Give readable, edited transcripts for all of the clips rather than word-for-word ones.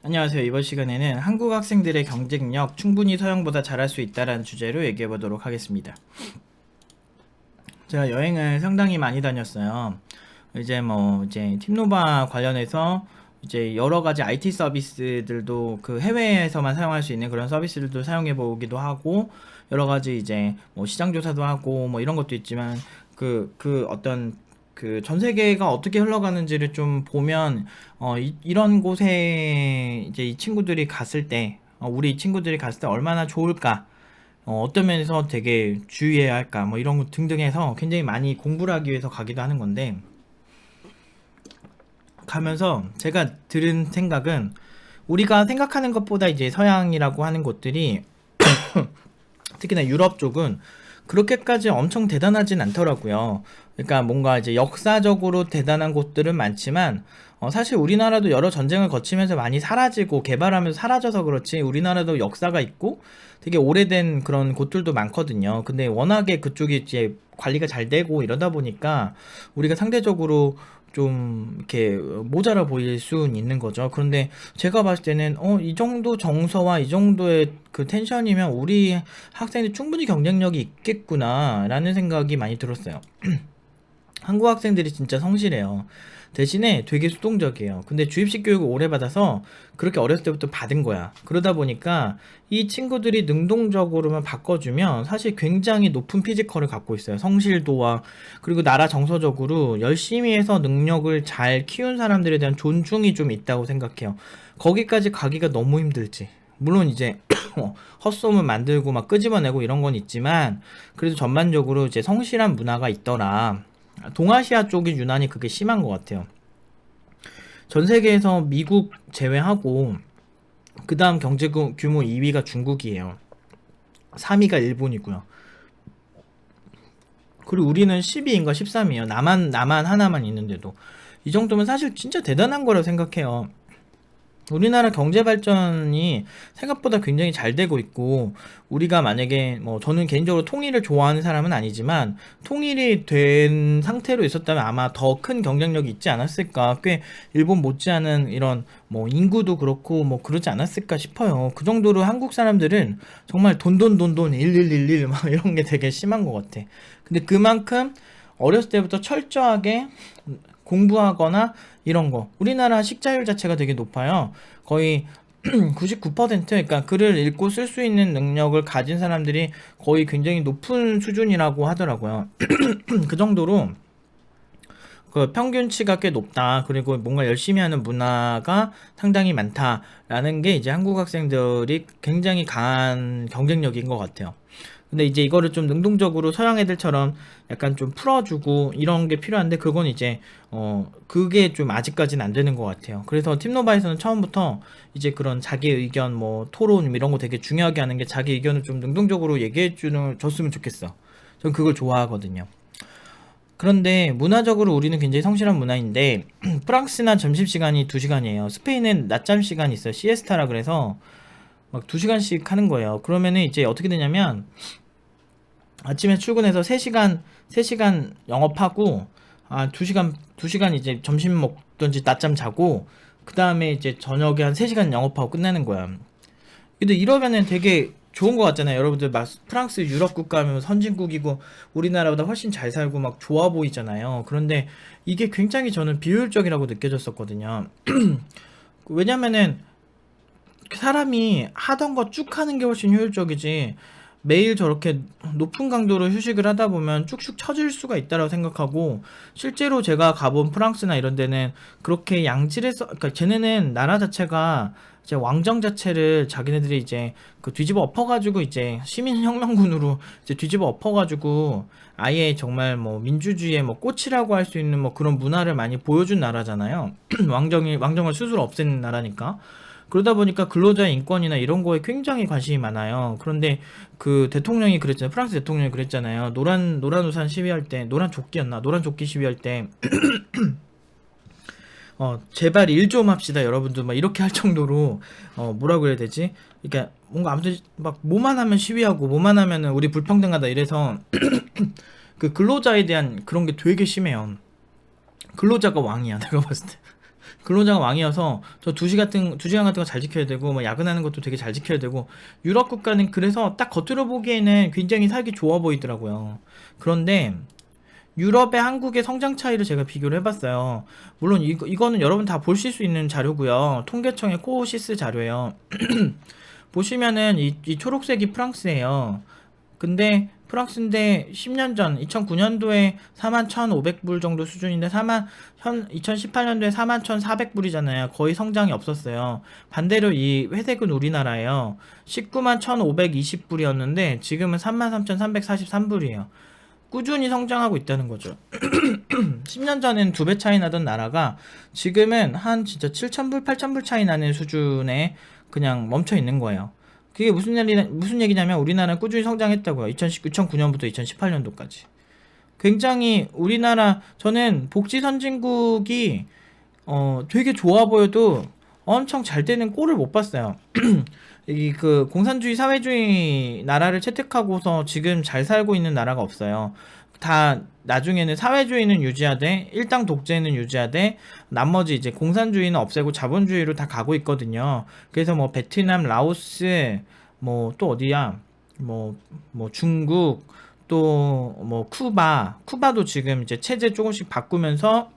안녕하세요. 이번 시간에는 한국 학생들의 경쟁력 충분히 서양보다 잘할 수 있다라는 주제로 얘기해 보도록 하겠습니다. 제가 여행을 상당히 많이 다녔어요. 이제 팀노바 관련해서 이제 여러 가지 IT 서비스들도 그 해외에서만 사용할 수 있는 그런 서비스들도 사용해 보기도 하고, 여러 가지 이제 뭐 시장 조사도 하고 뭐 이런 것도 있지만, 그 어떤 그 전 세계가 어떻게 흘러가는지를 좀 보면, 이런 곳에 이제 이 친구들이 갔을 때, 우리 친구들이 갔을 때 얼마나 좋을까, 어떤 면에서 되게 주의해야 할까, 뭐 이런 것 등등 해서 굉장히 많이 공부를 하기 위해서 가기도 하는 건데, 가면서 제가 들은 생각은, 우리가 생각하는 것보다 이제 서양이라고 하는 곳들이, 특히나 유럽 쪽은 그렇게까지 엄청 대단하진 않더라고요. 그러니까 뭔가 이제 역사적으로 대단한 곳들은 많지만, 사실 우리나라도 여러 전쟁을 거치면서 많이 사라지고 개발하면서 사라져서 그렇지, 우리나라도 역사가 있고 되게 오래된 그런 곳들도 많거든요. 근데 워낙에 그쪽이 이제 관리가 잘 되고 이러다 보니까 우리가 상대적으로 좀 이렇게 모자라 보일 수는 있는 거죠. 그런데 제가 봤을 때는 이 정도 정서와 이 정도의 그 텐션이면 우리 학생들이 충분히 경쟁력이 있겠구나라는 생각이 많이 들었어요. 한국 학생들이 진짜 성실해요. 대신에 되게 수동적이에요. 근데 주입식 교육을 오래 받아서 그렇게 어렸을 때부터 받은 거야. 그러다 보니까 이 친구들이 능동적으로만 바꿔주면 사실 굉장히 높은 피지컬을 갖고 있어요. 성실도와, 그리고 나라 정서적으로 열심히 해서 능력을 잘 키운 사람들에 대한 존중이 좀 있다고 생각해요. 거기까지 가기가 너무 힘들지. 물론 이제 헛소문 만들고 막 끄집어내고 이런 건 있지만, 그래도 전반적으로 이제 성실한 문화가 있더라. 동아시아 쪽이 유난히 그게 심한 것 같아요. 전 세계에서 미국 제외하고 그 다음 경제 규모 2위가 중국이에요. 3위가 일본이고요. 그리고 우리는 12인가 13위에요. 나만 하나만 있는데도. 이 정도면 사실 진짜 대단한 거라고 생각해요. 우리나라 경제 발전이 생각보다 굉장히 잘 되고 있고, 우리가 만약에 뭐 저는 개인적으로 통일을 좋아하는 사람은 아니지만 통일이 된 상태로 있었다면 아마 더 큰 경쟁력이 있지 않았을까. 꽤 일본 못지않은 이런 뭐 인구도 그렇고 뭐 그러지 않았을까 싶어요. 그 정도로 한국 사람들은 정말 돈돈돈돈 1111 막 이런 게 되게 심한 것 같아. 근데 그만큼 어렸을 때부터 철저하게 공부하거나 이런 거, 우리나라 식자율 자체가 되게 높아요. 거의 99%, 그러니까 글을 읽고 쓸 수 있는 능력을 가진 사람들이 거의 굉장히 높은 수준이라고 하더라고요. 그 정도로 그 평균치가 꽤 높다. 그리고 뭔가 열심히 하는 문화가 상당히 많다라는 게 이제 한국 학생들이 굉장히 강한 경쟁력인 것 같아요. 근데 이제 이거를 좀 능동적으로 서양 애들처럼 약간 좀 풀어주고 이런 게 필요한데, 그건 이제 그게 좀 아직까지는 안 되는 것 같아요. 그래서 팀노바에서는 처음부터 이제 그런 자기 의견 뭐 토론 이런 거 되게 중요하게 하는 게, 자기 의견을 좀 능동적으로 얘기해 주는 줬으면 좋겠어. 전 그걸 좋아하거든요. 그런데 문화적으로 우리는 굉장히 성실한 문화인데, 프랑스나 점심시간이 2시간이에요. 스페인은 낮잠 시간이 있어요. 시에스타라 그래서 막 2시간씩 하는 거예요. 그러면은 이제 어떻게 되냐면, 아침에 출근해서 3시간 영업하고, 2시간 이제 점심 먹던지 낮잠 자고, 그 다음에 이제 저녁에 한 3시간 영업하고 끝내는 거야. 근데 이러면은 되게 좋은 것 같잖아요. 여러분들 막 프랑스 유럽 국가 하면 선진국이고 우리나라보다 훨씬 잘 살고 막 좋아 보이잖아요. 그런데 이게 굉장히 저는 비효율적이라고 느껴졌었거든요. 왜냐면은 사람이 하던 거 쭉 하는 게 훨씬 효율적이지, 매일 저렇게 높은 강도로 휴식을 하다 보면 쭉쭉 처질 수가 있다고 생각하고, 실제로 제가 가본 프랑스나 이런 데는 그렇게 양질에서, 그러니까 쟤네는 나라 자체가 이제 왕정 자체를 자기네들이 이제 그 뒤집어 엎어가지고 이제 시민혁명군으로 이제 뒤집어 엎어가지고 아예 정말 뭐 민주주의의 뭐 꽃이라고 할 수 있는 뭐 그런 문화를 많이 보여준 나라잖아요. 왕정을 스스로 없앤 나라니까. 그러다 보니까 근로자의 인권이나 이런 거에 굉장히 관심이 많아요. 그런데 그 대통령이 그랬잖아요. 프랑스 대통령이 그랬잖아요. 노란 우산 시위할 때, 노란 조끼였나? 노란 조끼 시위할 때, 제발 일 좀 합시다, 여러분들. 막 이렇게 할 정도로, 뭐라 그래야 되지? 그러니까 뭔가 아무튼 막 뭐만 하면 시위하고, 뭐만 하면은 우리 불평등하다 이래서 그 근로자에 대한 그런 게 되게 심해요. 근로자가 왕이야, 내가 봤을 때. 근로자가 왕이어서 저 2시간 같은 거 잘 지켜야 되고 뭐 야근하는 것도 되게 잘 지켜야 되고 유럽 국가는 그래서 딱 겉으로 보기에는 굉장히 살기 좋아 보이더라고요. 그런데 유럽의 한국의 성장 차이를 제가 비교를 해봤어요. 물론 이거는 여러분 다 보실 수 있는 자료고요. 통계청의 코시스 자료예요. 보시면은 이 초록색이 프랑스예요. 근데 프랑스인데 10년 전 2009년도에 41,500불 정도 수준인데 2018년도에 41,400불이잖아요. 거의 성장이 없었어요. 반대로 이 회색은 우리나라예요. 191,520불이었는데 지금은 33,343불이에요. 꾸준히 성장하고 있다는 거죠. 10년 전엔 2배 차이 나던 나라가 지금은 한 진짜 7,000불, 8,000불 차이 나는 수준에 그냥 멈춰 있는 거예요. 그게 무슨 얘기냐면 우리나라는 꾸준히 성장했다고요. 2009년부터 2018년도까지. 굉장히 우리나라, 저는 복지 선진국이 되게 좋아 보여도 엄청 잘 되는 꼴을 못 봤어요. 공산주의 사회주의 나라를 채택하고서 지금 잘 살고 있는 나라가 없어요. 다 나중에는 사회주의는 유지하되 일당 독재는 유지하되 나머지 이제 공산주의는 없애고 자본주의로 다 가고 있거든요. 그래서 뭐 베트남, 라오스, 뭐 또 어디야, 뭐 중국, 또 뭐 쿠바도 지금 이제 체제 조금씩 바꾸면서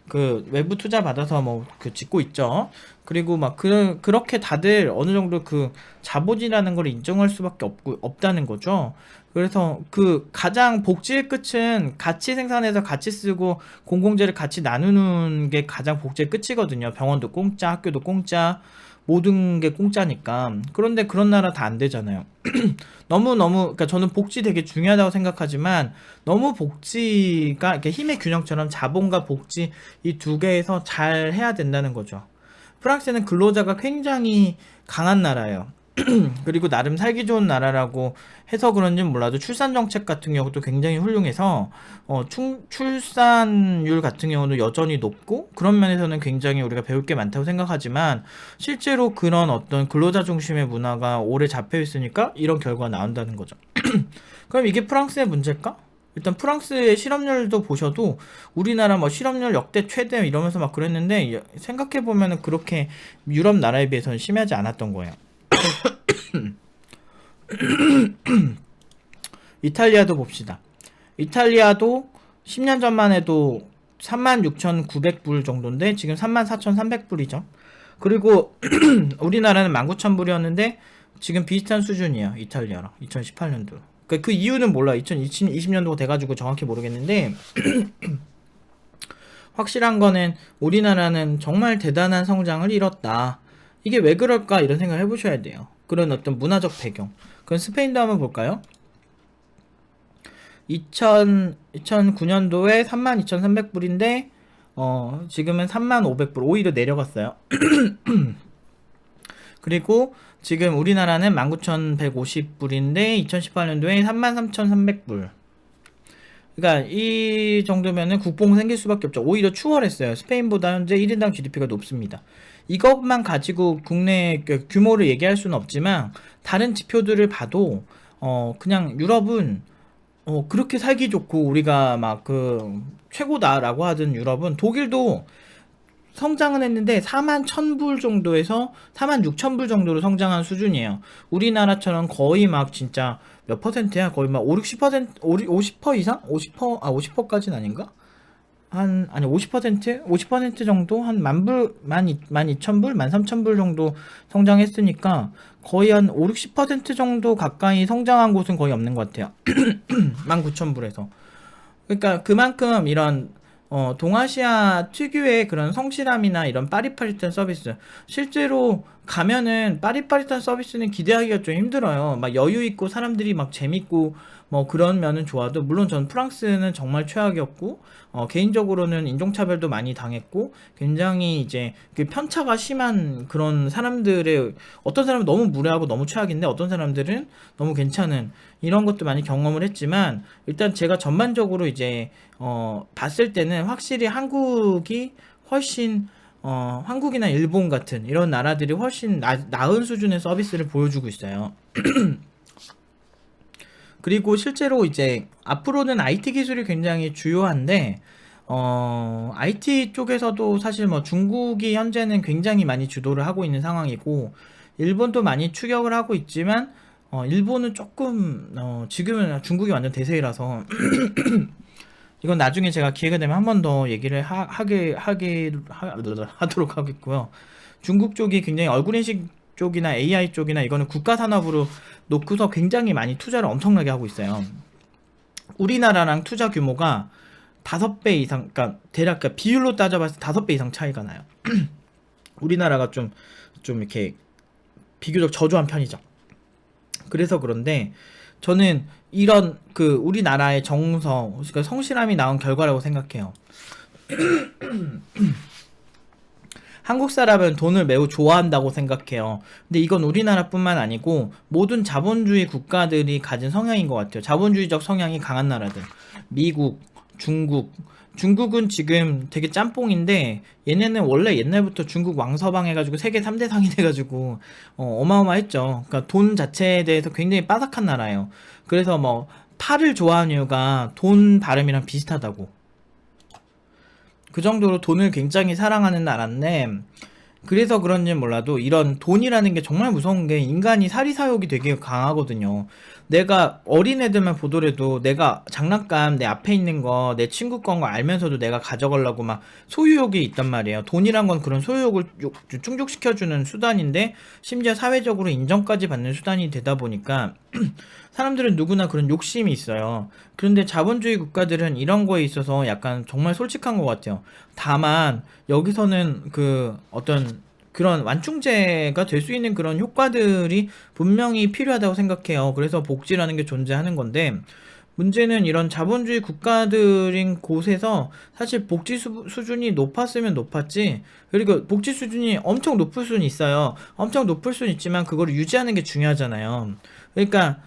그 외부 투자 받아서 뭐 그 짓고 있죠. 그리고 막 그렇게 다들 어느 정도 그 자본이라는 걸 인정할 수밖에 없다는 거죠. 그래서 그 가장 복지의 끝은 같이 생산해서 같이 쓰고 공공재를 같이 나누는 게 가장 복지의 끝이거든요. 병원도 공짜, 학교도 공짜, 모든 게 공짜니까. 그런데 그런 나라 다 안 되잖아요. 그러니까 저는 복지 되게 중요하다고 생각하지만 너무 복지가 이렇게 힘의 균형처럼 자본과 복지 이 두 개에서 잘 해야 된다는 거죠. 프랑스는 근로자가 굉장히 강한 나라예요. 그리고 나름 살기 좋은 나라라고 해서 그런지는 몰라도 출산 정책 같은 경우도 굉장히 훌륭해서 출산율 같은 경우도 여전히 높고 그런 면에서는 굉장히 우리가 배울 게 많다고 생각하지만 실제로 그런 어떤 근로자 중심의 문화가 오래 잡혀 있으니까 이런 결과가 나온다는 거죠. 그럼 이게 프랑스의 문제일까? 일단 프랑스의 실업률도 보셔도 우리나라 뭐 실업률 역대 최대 이러면서 막 그랬는데 생각해보면은 그렇게 유럽 나라에 비해서는 심하지 않았던 거예요. 이탈리아도 봅시다. 이탈리아도 10년 전만 해도 36,900불 정도인데 지금 34,300불이죠. 그리고 우리나라는 19,000불이었는데 지금 비슷한 수준이에요. 이탈리아랑 2018년도. 그 이유는 몰라. 2020년도가 돼가지고 정확히 모르겠는데 확실한 거는 우리나라는 정말 대단한 성장을 이뤘다. 이게 왜 그럴까 이런 생각을 해보셔야 돼요. 그런 어떤 문화적 배경. 그럼 스페인도 한번 볼까요? 2009년도에 32,300불인데 지금은 35,000불 오히려 내려갔어요. 그리고 지금 우리나라는 19,150불인데 2018년도에 33,300불. 그러니까 이 정도면은 국뽕 생길 수밖에 없죠. 오히려 추월했어요. 스페인보다 현재 1인당 GDP가 높습니다. 이것만 가지고 국내 규모를 얘기할 수는 없지만 다른 지표들을 봐도 그냥 유럽은 그렇게 살기 좋고 우리가 막 최고다라고 하던 유럽은 독일도 성장은 했는데 41,000불 정도에서 46,000불 정도로 성장한 수준이에요. 우리나라처럼 거의 막 진짜 몇 퍼센트야? 거의 막 5, 60%, 50% 이상? 50%까지는 아닌가? 아니 50%? 50% 정도? 한 10,000불, 12,000불, 13,000불 정도 성장했으니까 거의 한 5, 60% 정도 가까이 성장한 곳은 거의 없는 것 같아요. 19,000불에서. 그러니까 그만큼 이런 동아시아 특유의 그런 성실함이나 이런 빠릿빠릿한 서비스 실제로 가면은 빠릿빠릿한 서비스는 기대하기가 좀 힘들어요. 막 여유 있고 사람들이 막 재밌고 뭐 그런 면은 좋아도 물론 전 프랑스는 정말 최악이었고 개인적으로는 인종차별도 많이 당했고 굉장히 이제 그 편차가 심한 그런 사람들의 어떤 사람은 너무 무례하고 너무 최악인데 어떤 사람들은 너무 괜찮은 이런 것도 많이 경험을 했지만 일단 제가 전반적으로 이제 봤을 때는 확실히 한국이 훨씬 한국이나 일본 같은 이런 나라들이 훨씬 나은 수준의 서비스를 보여주고 있어요. 그리고 실제로 이제 앞으로는 IT 기술이 굉장히 주요한데 IT 쪽에서도 사실 뭐 중국이 현재는 굉장히 많이 주도를 하고 있는 상황이고, 일본도 많이 추격을 하고 있지만, 일본은 조금, 지금은 중국이 완전 대세라서, 이건 나중에 제가 기회가 되면 한 번 더 얘기를 하도록 하겠고요. 중국 쪽이 굉장히 얼굴인식 쪽이나 AI 쪽이나 이거는 국가 산업으로 놓고서 굉장히 많이 투자를 엄청나게 하고 있어요. 우리나라랑 투자 규모가 5배 이상, 그러니까 대략 비율로 따져봤을 때 5배 이상 차이가 나요. 우리나라가 좀 이렇게 비교적 저조한 편이죠. 그래서 그런데 저는 이런 우리나라의 정서, 그러니까 성실함이 나온 결과라고 생각해요. 한국 사람은 돈을 매우 좋아한다고 생각해요. 근데 이건 우리나라뿐만 아니고 모든 자본주의 국가들이 가진 성향인 것 같아요. 자본주의적 성향이 강한 나라들. 미국, 중국은 지금 되게 짬뽕인데, 얘네는 원래 옛날부터 중국 왕서방 해가지고 세계 3대 상이 돼가지고 어마어마했죠. 그러니까 돈 자체에 대해서 굉장히 빠삭한 나라예요. 그래서 뭐 파를 좋아하는 이유가 돈 발음이랑 비슷하다고. 그 정도로 돈을 굉장히 사랑하는 나라인데, 그래서 그런지 몰라도 이런 돈이라는 게 정말 무서운 게, 인간이 사리사욕이 되게 강하거든요. 내가 어린애들만 보더라도 내가 장난감 내 앞에 있는 거 내 친구 건 거 알면서도 내가 가져가려고 막 소유욕이 있단 말이에요. 돈이란 건 그런 소유욕을 충족시켜주는 수단인데, 심지어 사회적으로 인정까지 받는 수단이 되다 보니까 사람들은 누구나 그런 욕심이 있어요. 그런데 자본주의 국가들은 이런 거에 있어서 약간 정말 솔직한 것 같아요. 다만 여기서는 어떤 그런 완충제가 될 수 있는 그런 효과들이 분명히 필요하다고 생각해요. 그래서 복지라는 게 존재하는 건데, 문제는 이런 자본주의 국가들인 곳에서 사실 복지 수준이 높았으면 높았지, 그리고 복지 수준이 엄청 높을 수는 있어요. 엄청 높을 수는 있지만 그거를 유지하는 게 중요하잖아요. 그러니까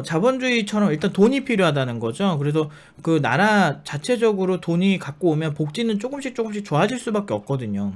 자본주의처럼 일단 돈이 필요하다는 거죠. 그래서 그 나라 자체적으로 돈이 갖고 오면 복지는 조금씩 좋아질 수밖에 없거든요.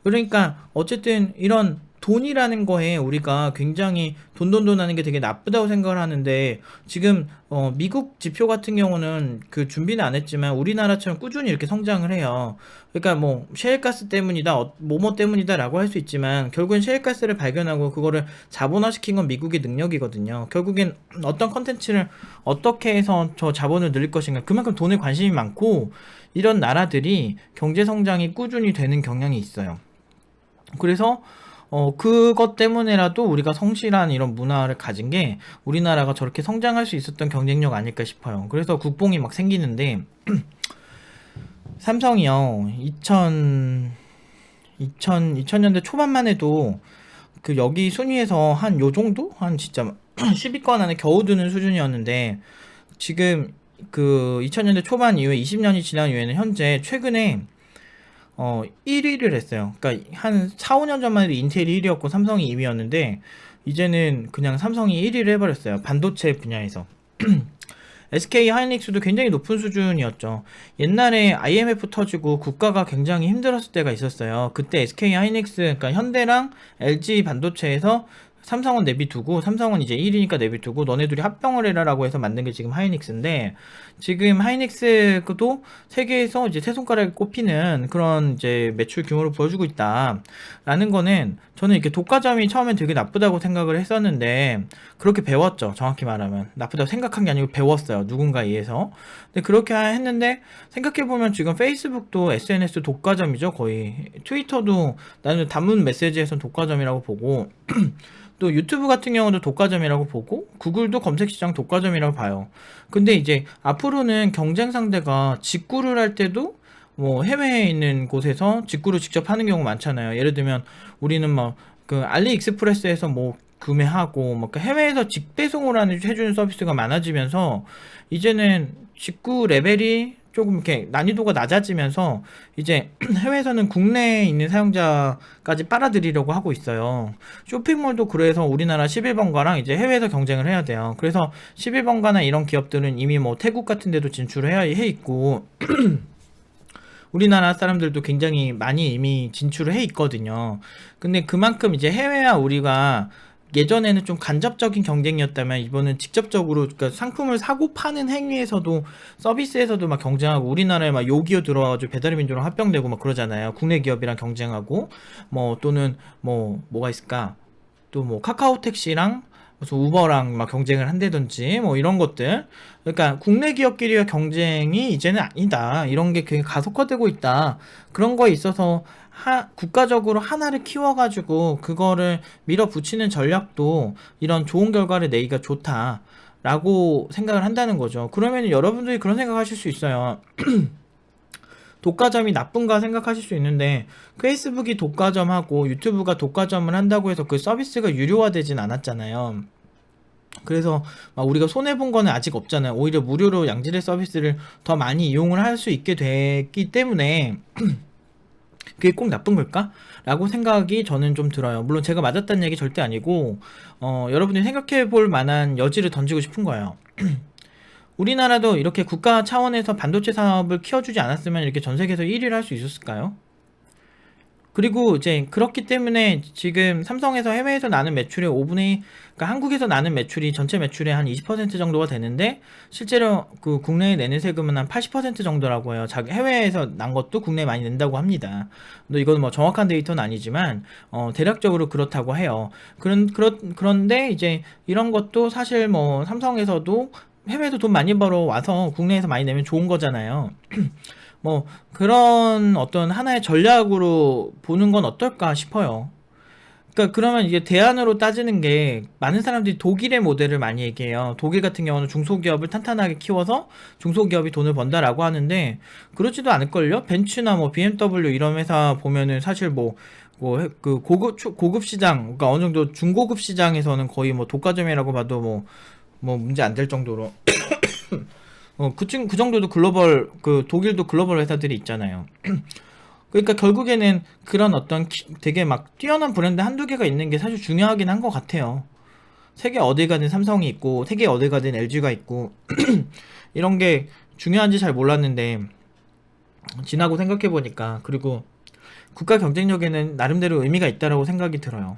그러니까 어쨌든 이런 돈이라는 거에 우리가 굉장히 돈돈돈 하는 게 되게 나쁘다고 생각을 하는데, 지금 미국 지표 같은 경우는 그 준비는 안 했지만 우리나라처럼 꾸준히 이렇게 성장을 해요. 그러니까 뭐 셰일가스 때문이다, 뭐뭐 때문이다라고 할 수 있지만, 결국엔 셰일가스를 발견하고 그거를 자본화시킨 건 미국의 능력이거든요. 결국엔 어떤 컨텐츠를 어떻게 해서 저 자본을 늘릴 것인가, 그만큼 돈에 관심이 많고, 이런 나라들이 경제 성장이 꾸준히 되는 경향이 있어요. 그래서 그것 때문에라도 우리가 성실한 이런 문화를 가진 게 우리나라가 저렇게 성장할 수 있었던 경쟁력 아닐까 싶어요. 그래서 국뽕이 막 생기는데, 삼성이요, 2000년대 초반만 해도 여기 순위에서 한 요 정도? 한 진짜 10위권 안에 겨우 드는 수준이었는데, 지금 2000년대 초반 이후에 20년이 지난 이후에는 현재 최근에 1위를 했어요. 그러니까 한 4, 5년 전만 해도 인텔이 1위였고 삼성이 2위였는데, 이제는 그냥 삼성이 1위를 해버렸어요. 반도체 분야에서. SK 하이닉스도 굉장히 높은 수준이었죠. 옛날에 IMF 터지고 국가가 굉장히 힘들었을 때가 있었어요. 그때 SK 하이닉스, 그러니까 현대랑 LG 반도체에서 삼성은 내비두고, 삼성은 이제 1위니까 내비두고 너네 둘이 합병을 해라라고 해서 만든 게 지금 하이닉스인데, 지금 하이닉스도 세계에서 이제 세 손가락에 꼽히는 그런 이제 매출 규모를 보여주고 있다라는 거는, 저는 이렇게 독과점이 처음엔 되게 나쁘다고 생각을 했었는데, 그렇게 배웠죠. 정확히 말하면 나쁘다고 생각한 게 아니고 배웠어요, 누군가에 의해서. 근데 그렇게 했는데, 생각해보면 지금 페이스북도 SNS 독과점이죠. 거의 트위터도 나는 단문 메시지에선 독과점이라고 보고 또 유튜브 같은 경우도 독과점이라고 보고, 구글도 검색시장 독과점이라고 봐요. 근데 이제 앞으로는 경쟁 상대가 직구를 할 때도 뭐 해외에 있는 곳에서 직구를 직접 하는 경우 많잖아요. 예를 들면 우리는 뭐 알리익스프레스에서 뭐 구매하고, 뭐 해외에서 직배송을 해주는 서비스가 많아지면서, 이제는 직구 레벨이 조금 이렇게 난이도가 낮아지면서 이제 해외에서는 국내에 있는 사용자까지 빨아들이려고 하고 있어요. 쇼핑몰도 그래서 우리나라 11번가랑 이제 해외에서 경쟁을 해야 돼요. 그래서 11번가나 이런 기업들은 이미 뭐 태국 같은 데도 진출을 해 있고, 우리나라 사람들도 굉장히 많이 이미 진출을 해 있거든요. 근데 그만큼 이제 해외와 우리가 예전에는 좀 간접적인 경쟁이었다면 이번엔 직접적으로, 그러니까 상품을 사고 파는 행위에서도, 서비스에서도 막 경쟁하고, 우리나라에 막 요기요 들어와가지고 배달의민주랑 합병되고 막 그러잖아요. 국내 기업이랑 경쟁하고, 뭐 또는 뭐가 있을까? 또 뭐 카카오택시랑 무슨 우버랑 막 경쟁을 한다든지 뭐 이런 것들. 그러니까 국내 기업끼리의 경쟁이 이제는 아니다, 이런 게 굉장히 가속화되고 있다, 그런 거에 있어서 국가적으로 하나를 키워가지고 그거를 밀어붙이는 전략도 이런 좋은 결과를 내기가 좋다 라고 생각을 한다는 거죠. 그러면 여러분들이 그런 생각하실 수 있어요. 독과점이 나쁜가 생각하실 수 있는데, 페이스북이 독과점하고 유튜브가 독과점을 한다고 해서 그 서비스가 유료화되진 않았잖아요. 그래서 막 우리가 손해본 거는 아직 없잖아요. 오히려 무료로 양질의 서비스를 더 많이 이용을 할 수 있게 됐기 때문에 그게 꼭 나쁜 걸까? 라고 생각이 저는 좀 들어요. 물론 제가 맞았다는 얘기 절대 아니고, 여러분들이 생각해 볼 만한 여지를 던지고 싶은 거예요. 우리나라도 이렇게 국가 차원에서 반도체 산업을 키워주지 않았으면 이렇게 전 세계에서 1위를 할 수 있었을까요? 그리고 이제 그렇기 때문에 지금 삼성에서 해외에서 나는 매출의 5분의, 그러니까 한국에서 나는 매출이 전체 매출의 한 20% 정도가 되는데, 실제로 그 국내에 내는 세금은 한 80% 정도라고 해요. 해외에서 난 것도 국내에 많이 낸다고 합니다. 근데 이건 뭐 정확한 데이터는 아니지만, 대략적으로 그렇다고 해요. 그런데 이제 이런 것도 사실 뭐 삼성에서도 해외에서 돈 많이 벌어 와서 국내에서 많이 내면 좋은 거잖아요. 뭐 그런 어떤 하나의 전략으로 보는 건 어떨까 싶어요. 그러니까 그러면 이게 대안으로 따지는 게, 많은 사람들이 독일의 모델을 많이 얘기해요. 독일 같은 경우는 중소기업을 탄탄하게 키워서 중소기업이 돈을 번다라고 하는데, 그렇지도 않을걸요? 벤츠나 뭐 BMW 이런 회사 보면은 사실 그 고급 시장, 그러니까 어느 정도 중고급 시장에서는 거의 뭐 독과점이라고 봐도 뭐 문제 안 될 정도로 그 정도도 글로벌, 독일도 글로벌 회사들이 있잖아요. 그러니까 결국에는 그런 어떤 되게 막 뛰어난 브랜드 한두 개가 있는 게 사실 중요하긴 한 것 같아요. 세계 어디 가든 삼성이 있고, 세계 어디 가든 LG가 있고, 이런 게 중요한지 잘 몰랐는데, 지나고 생각해보니까, 그리고 국가 경쟁력에는 나름대로 의미가 있다라고 생각이 들어요.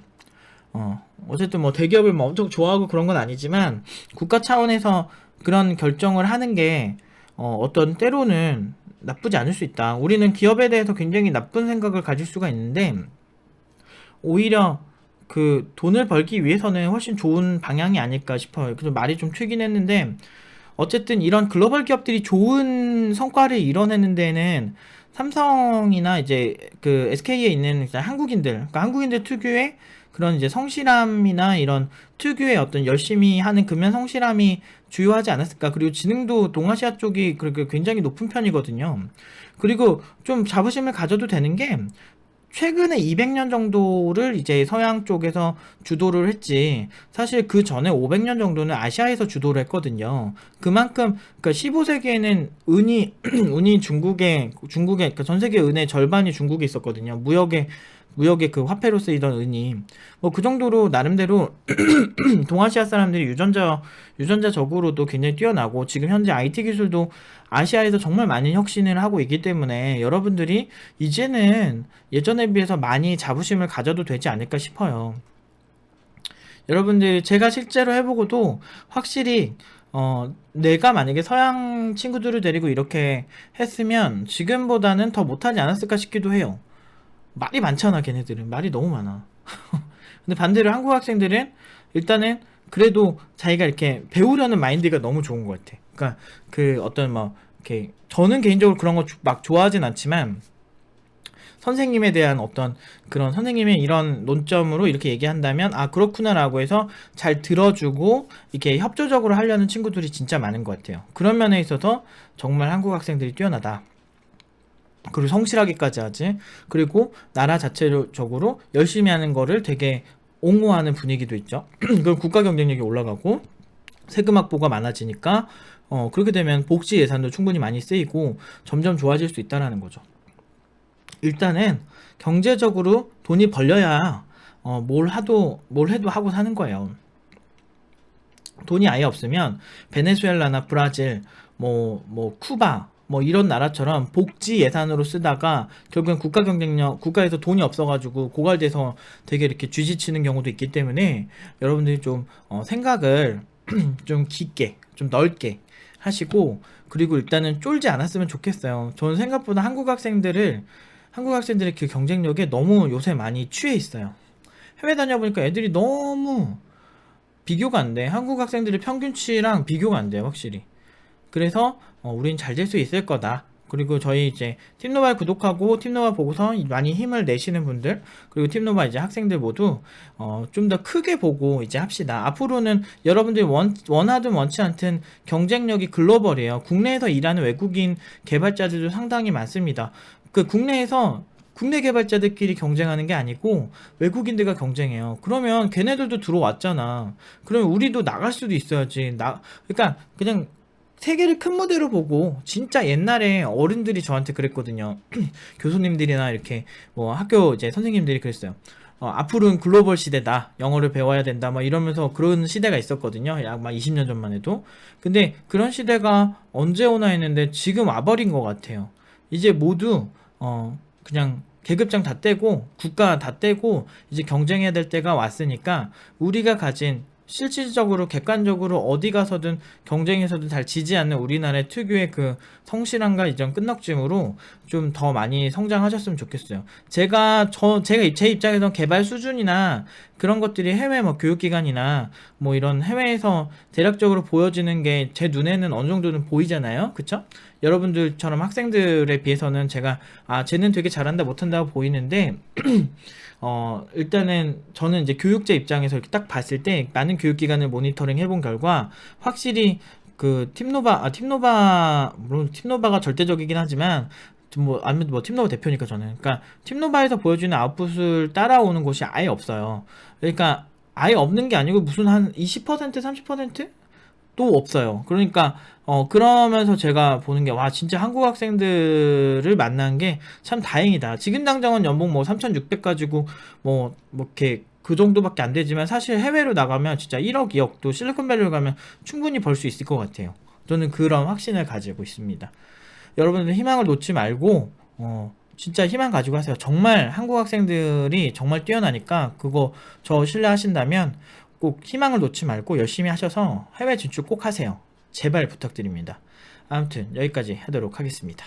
어쨌든 뭐 대기업을 뭐 엄청 좋아하고 그런 건 아니지만, 국가 차원에서 그런 결정을 하는 게 어떤 때로는 나쁘지 않을 수 있다. 우리는 기업에 대해서 굉장히 나쁜 생각을 가질 수가 있는데, 오히려 그 돈을 벌기 위해서는 훨씬 좋은 방향이 아닐까 싶어요. 그래서 말이 좀 튀긴 했는데, 어쨌든 이런 글로벌 기업들이 좋은 성과를 이뤄내는 데는 삼성이나 이제 그 SK에 있는 한국인들, 그러니까 한국인들 특유의 그런 이제 성실함이나 이런 특유의 어떤 열심히 하는 근면 성실함이 주요하지 않았을까. 그리고 지능도 동아시아 쪽이 그렇게 굉장히 높은 편이거든요. 그리고 좀 자부심을 가져도 되는 게, 최근에 200년 정도를 이제 서양 쪽에서 주도를 했지, 사실 그 전에 500년 정도는 아시아에서 주도를 했거든요. 그만큼, 그러니까 15세기에는 은이 그러니까 전 세계 은의 절반이 중국에 있었거든요. 무역의 그 화폐로 쓰이던 은이. 뭐 그 정도로 나름대로 동아시아 사람들이 유전자적으로도 굉장히 뛰어나고, 지금 현재 IT 기술도 아시아에서 정말 많은 혁신을 하고 있기 때문에, 여러분들이 이제는 예전에 비해서 많이 자부심을 가져도 되지 않을까 싶어요. 여러분들, 제가 실제로 해보고도 확실히 내가 만약에 서양 친구들을 데리고 이렇게 했으면 지금보다는 더 못하지 않았을까 싶기도 해요. 말이 많잖아, 걔네들은. 말이 너무 많아. 근데 반대로 한국 학생들은 일단은 그래도 자기가 이렇게 배우려는 마인드가 너무 좋은 것 같아. 그러니까 그 어떤 뭐 이렇게, 저는 개인적으로 그런 거 막 좋아하진 않지만, 선생님에 대한 어떤 그런 선생님의 이런 논점으로 이렇게 얘기한다면, 아 그렇구나라고 해서 잘 들어주고 이렇게 협조적으로 하려는 친구들이 진짜 많은 것 같아요. 그런 면에 있어서 정말 한국 학생들이 뛰어나다. 그리고 성실하기까지 하지. 그리고 나라 자체적으로 열심히 하는 거를 되게 옹호하는 분위기도 있죠. 그럼 국가 경쟁력이 올라가고, 세금 확보가 많아지니까 그렇게 되면 복지 예산도 충분히 많이 쓰이고 점점 좋아질 수 있다라는 거죠. 일단은 경제적으로 돈이 벌려야 뭘 해도 하고 사는 거예요. 돈이 아예 없으면 베네수엘라나 브라질, 쿠바, 뭐 이런 나라처럼 복지 예산으로 쓰다가 결국엔 국가 경쟁력, 국가에서 돈이 없어가지고 고갈돼서 되게 이렇게 쥐지치는 경우도 있기 때문에 여러분들이 좀 생각을 좀 깊게, 좀 넓게 하시고, 그리고 일단은 쫄지 않았으면 좋겠어요. 저는 생각보다 한국 학생들의 그 경쟁력에 너무 요새 많이 취해 있어요. 해외 다녀보니까 애들이 너무 비교가 안 돼. 한국 학생들의 평균치랑 비교가 안 돼요, 확실히. 그래서 우린 잘 될 수 있을 거다. 그리고 저희 이제 팀노바를 구독하고 팀노바 보고서 많이 힘을 내시는 분들, 그리고 팀노바 이제 학생들 모두 좀 더 크게 보고 이제 합시다. 앞으로는 여러분들이 원하든 원치 않든 경쟁력이 글로벌이에요. 국내에서 일하는 외국인 개발자들도 상당히 많습니다. 그 국내 개발자들끼리 경쟁하는 게 아니고 외국인들과 경쟁해요. 그러면 걔네들도 들어왔잖아. 그러면 우리도 나갈 수도 있어야지. 그러니까 그냥 세계를 큰 무대로 보고, 진짜 옛날에 어른들이 저한테 그랬거든요. 교수님들이나 이렇게 뭐 학교 이제 선생님들이 그랬어요. 앞으로는 글로벌 시대다. 영어를 배워야 된다. 막 이러면서 그런 시대가 있었거든요. 약 막 20년 전만 해도. 근데 그런 시대가 언제 오나 했는데 지금 와버린 것 같아요. 이제 모두 그냥 계급장 다 떼고 국가 다 떼고 이제 경쟁해야 될 때가 왔으니까, 우리가 가진 실질적으로 객관적으로 어디 가서든 경쟁에서도 잘 지지 않는 우리나라의 특유의 그 성실함과 이전 끝넉짐으로 좀 더 많이 성장하셨으면 좋겠어요. 제가 제 입장에서 개발 수준이나 그런 것들이 해외 뭐 교육기관이나 뭐 이런 해외에서 대략적으로 보여지는 게 제 눈에는 어느 정도는 보이잖아요. 그쵸? 여러분들처럼 학생들에 비해서는 제가 쟤는 되게 잘한다 못한다고 보이는데 일단은 저는 이제 교육자 입장에서 이렇게 딱 봤을 때 많은 교육기관을 모니터링 해본 결과 확실히 그 물론 팀노바가 절대적이긴 하지만 아무래도 뭐 팀노바 대표니까 저는, 그러니까 팀노바에서 보여주는 아웃풋을 따라오는 곳이 아예 없어요. 그러니까 아예 없는 게 아니고 무슨 한 20% 30%? 또 없어요. 그러니까 그러면서 제가 보는 게, 와, 진짜 한국 학생들을 만난 게 참 다행이다. 지금 당장은 연봉 뭐 3,600 가지고 뭐 이렇게 그 정도밖에 안 되지만, 사실 해외로 나가면 진짜 1억 2억, 또 실리콘밸리로 가면 충분히 벌 수 있을 것 같아요. 저는 그런 확신을 가지고 있습니다. 여러분들 희망을 놓지 말고 진짜 희망 가지고 하세요. 정말 한국 학생들이 정말 뛰어나니까, 그거 저 신뢰하신다면 꼭 희망을 놓지 말고 열심히 하셔서 해외 진출 꼭 하세요. 제발 부탁드립니다. 아무튼 여기까지 하도록 하겠습니다.